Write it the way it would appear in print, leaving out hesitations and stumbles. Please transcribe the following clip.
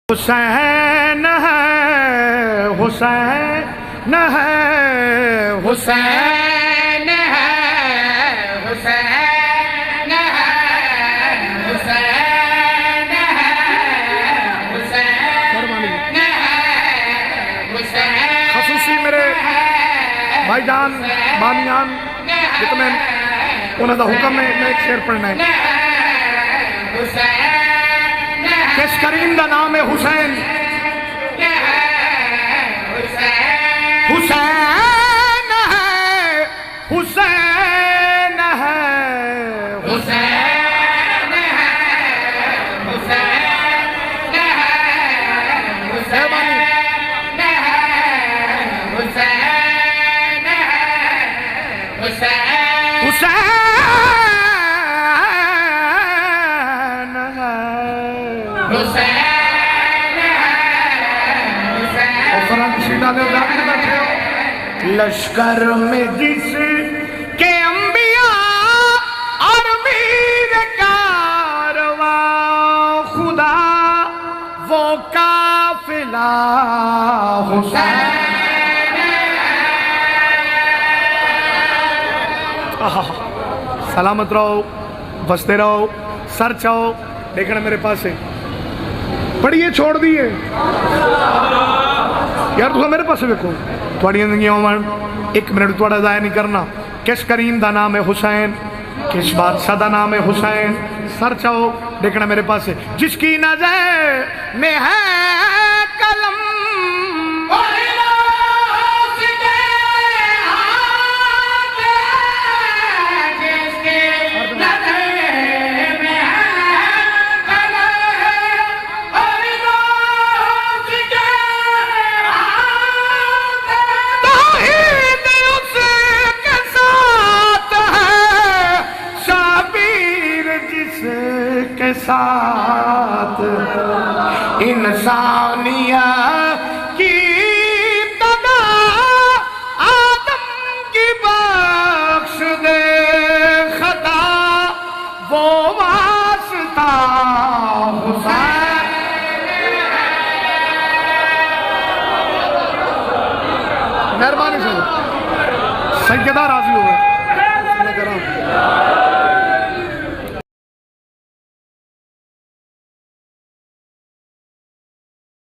हुसैन है, हुसैन है, हुसैन है, हुसैन है, हुसैन है, हुसैन है, हुसैन। खसूसी मेरे भाईजान बानियान जितने उन्होंने हुक्म में मैं एक शेर पढ़ना है। किस करीम का नाम है हुसैन? हुसैन है, हुसैन है, हुसैन है, हुसैन है, हुसैन है, हुसैन है, हुसैन, हुसैन। लश्कर में जिस के अंबिया और मीर कारवा खुदा वो काफिला हुसैन। सलामत रहो, बसते रहो, सर चाहो। देखना मेरे पास है, पढ़िए छोड़ दिए यार, तुम मेरे पास देखो थोड़ी एक मिनट थोड़ा ज़ाया नहीं करना। किस करीम का नाम है हुसैन, किस बादशाह का नाम है हुसैन? सर चाहो देखना मेरे पास है। जिसकी नजर में है कलम के साथ इंसानिया की तदा आदम की बख्श दे खता वो वास्ता हुसैन। मेहरबानी से सैयदा राजी हो गए।